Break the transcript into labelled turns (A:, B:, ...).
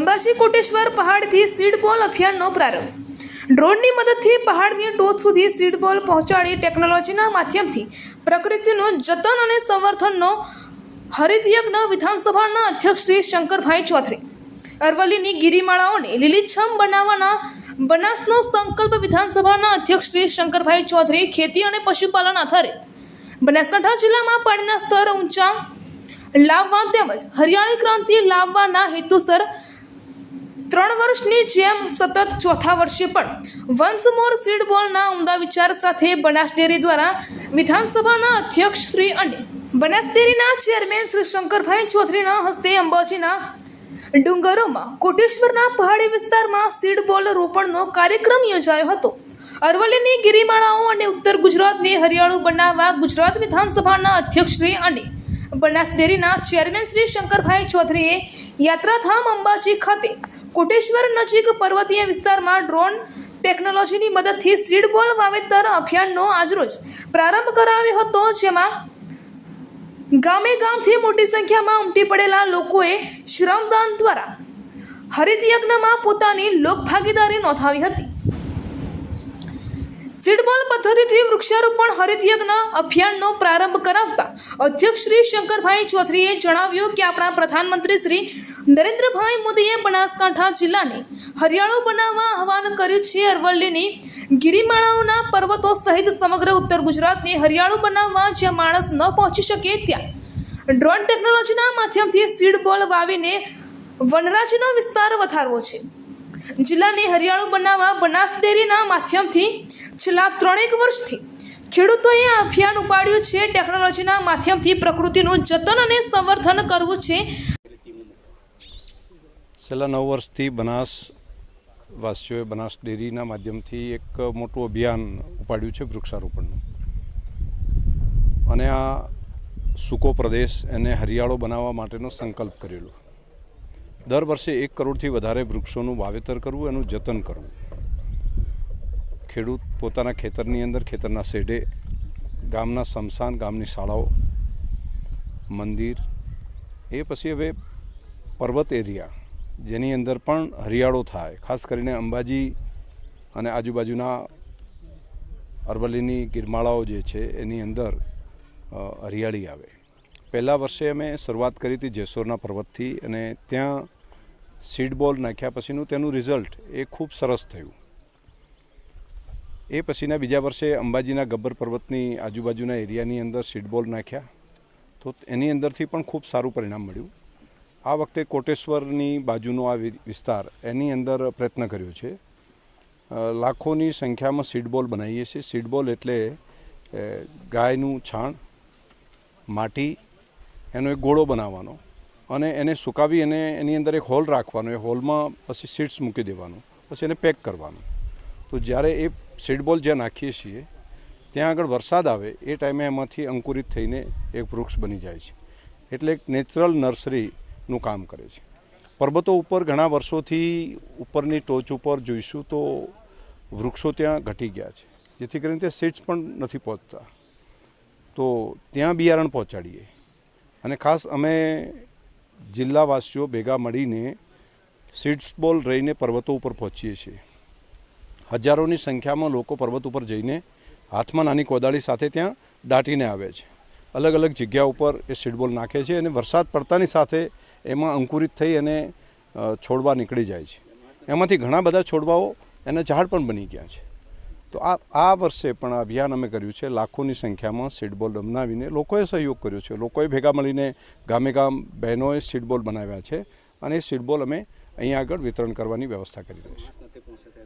A: Ambaji Koteshwar પહાડથી seed બોલ અભિયાનનો પ્રારંભ। ડ્રોનની મદદથી પહાડની ટોચ સુધી સીડ બોલ પહોંચાડી ટેકનોલોજીના માધ્યમથી પ્રકૃતિનું જતન અને સંવર્ધનનો હરિત યજ્ઞ વિધાનસભાના અધ્યક્ષ શ્રી શંકરભાઈ ચૌધરી। અરવલ્લીની ગિરિમાળાઓને લીલીછમ બનાવવાના બનાસનો સંકલ્પ વિધાનસભાના અધ્યક્ષ શ્રી શંકરભાઈ ચૌધરી। ખેતી અને પશુપાલન આધારિત બનાસકાંઠા જિલ્લામાં પાણીના સ્તર ઊંચા લાવવા તેમજ હરિયાળી ક્રાંતિ લાવવાના હેતુસર 3 વર્ષની જેમ સતત ચોથા વર્ષે પણ વન્સ મોર સીડ બોલના ઉમદા વિચાર સાથે બનાસ ડેરી દ્વારા વિધાનસભાના અધ્યક્ષ શ્રી અને બનાસ ડેરીના ચેરમેન શ્રી શંકરભાઈ ચૌધરીના હસ્તે અંબાજીના ડુંગરોમાં કોટેશ્વરના પહાડી વિસ્તારમાં સીડ બોલ રોપણનો કાર્યક્રમ યોજાયો હતો। અરવલ્લીની ગિરિમાળાઓ અને ઉત્તર ગુજરાતને હરિયાળું બનાવવા ગુજરાત વિધાનસભાના અધ્યક્ષ શ્રી અને બનાસ ડેરીના ચેરમેન શ્રી શંકરભાઈ ચૌધરીએ યાત્રાધામ અંબાજી ખાતે કોટેશ્વર નજીક પર્વતીય વિસ્તારમાં ડ્રોન ટેકનોલોજીની મદદથી સીડ બોલ વાવેતર અભિયાનનો આજરોજ પ્રારંભ કરાવ્યો હતો, જેમાં ગામે ગામથી મોટી સંખ્યામાં ઉમટી પડેલા લોકોએ શ્રમદાન દ્વારા હરિત યજ્ઞમાં પોતાની લોકભાગીદારી નોંધાવી હતી। સીડ બોલ પદ્ધતિથી વૃક્ષારોપણ હરિત યજ્ઞ અભિયાનનો પ્રારંભ કરાવતા અધ્યક્ષ શ્રી શંકરભાઈ ચૌધરીએ જણાવ્યું કે આપણા પ્રધાનમંત્રી શ્રી નરેન્દ્રભાઈ મોદીએ બનાસકાંઠા જિલ્લાને હરિયાળું બનાવવા આહવાન કર્યું છે। અરવલ્લીની ગિરિમાળાઓના પર્વતો સહિત સમગ્ર ઉત્તર ગુજરાતને હરિયાળું બનાવવા જ્યાં માણસ ન પહોંચી શકે ત્યાં ડ્રોન ટેકનોલોજીના માધ્યમથી સીડ બોલ વાવીને વનરાજનો વિસ્તાર વધારવો છે। જિલ્લાને હરિયાળું બનાવવા બનાસ ડેરીના માધ્યમથી છેલ્લા 3 વર્ષથી ખેડૂતોએ આ અભિયાન ઉપાડ્યું છે। ટેકનોલોજીના માધ્યમથી પ્રકૃતિનું જતન અને સંવર્ધન કરવું છે।
B: છેલ્લા 9 વર્ષથી બનાસવાસીઓએ બનાસ ડેરીના માધ્યમથી એક મોટું અભિયાન ઉપાડ્યું છે વૃક્ષારોપણનું, અને આ સૂકો પ્રદેશ એને હરિયાળો બનાવવા માટેનો સંકલ્પ કરેલો। દર વર્ષે 1 કરોડથી વધારે વૃક્ષોનું વાવેતર કરવું, એનું જતન કરવું। ખેડૂત પોતાના ખેતરની અંદર, ખેતરના શેઢે, ગામના સ્મશાન, ગામની શાળાઓ, મંદિર, એ પછી હવે પર્વત એરિયા જેની અંદર પણ હરિયાળો થાય, ખાસ કરીને અંબાજી અને આજુબાજુના અરવલ્લીની ગિરમાળાઓ જે છે એની અંદર હરિયાળી આવે। પહેલા વર્ષે અમે શરૂઆત કરી હતી જેસોરના પર્વતથી, અને ત્યાં સીડ બોલ નાખ્યા પછીનું તેનું રિઝલ્ટ એ ખૂબ સરસ થયું। એ પછીના બીજા વર્ષે અંબાજીના ગબ્બર પર્વતની આજુબાજુના એરિયાની અંદર સીડ બોલ નાખ્યા, તો એની અંદરથી પણ ખૂબ સારું પરિણામ મળ્યું। આ વખતે કોટેશ્વરની બાજુનો આ વિસ્તાર એની અંદર પ્રયત્ન કર્યો છે। લાખોની સંખ્યામાં સીડ બોલ બનાવીએ છીએ। સીડ બોલ એટલે ગાયનું છાણ, માટી, એનો એક ગોળો બનાવવાનો અને એને સુકાવી અને એની અંદર એક હોલ રાખવાનો, એ હોલમાં પછી સીડ્સ મૂકી દેવાનું, પછી એને પેક કરવાનું। તો જ્યારે એ સીડ બોલ જ્યાં નાખીએ છીએ ત્યાં આગળ વરસાદ આવે એ ટાઈમે એમાંથી અંકુરિત થઈને એક વૃક્ષ બની જાય છે, એટલે એક નેચરલ નર્સરીનું કામ કરે છે। પર્વતો ઉપર ઘણા વર્ષોથી ઉપરની ટોચ ઉપર જોઈશું તો વૃક્ષો ત્યાં ઘટી ગયા છે, જેથી કરીને તે સીડ્સ પણ નથી પહોંચતા, તો ત્યાં બિયારણ પહોંચાડીએ। અને ખાસ અમે જિલ્લાવાસીઓ ભેગા મળીને સીડ્સ બોલ રહીને પર્વતો ઉપર પહોંચીએ છીએ। હજારોની સંખ્યામાં લોકો પર્વત ઉપર જઈને હાથમાં નાની કોદાળી સાથે ત્યાં દાટીને આવે છે। અલગ અલગ જગ્યા ઉપર એ સીડ બોલ નાખે છે, અને વરસાદ પડતાની સાથે એમાં અંકુરિત થઈ અને છોડવા નીકળી જાય છે। એમાંથી ઘણા બધા છોડવાઓ એના ઝાડ પણ બની ગયા છે। તો આ વર્ષે પણ અભિયાન અમે કર્યું છે। લાખોની સંખ્યામાં સીડ બોલ બનાવીને લોકોએ સહયોગ કર્યો છે। લોકોએ ભેગા મળીને ગામે ગામ બહેનોએ સીડ બોલ બનાવ્યા છે, અને એ સીડ બોલ અમે અહીંયા આગળ વિતરણ કરવાની વ્યવસ્થા કરી રહી છે।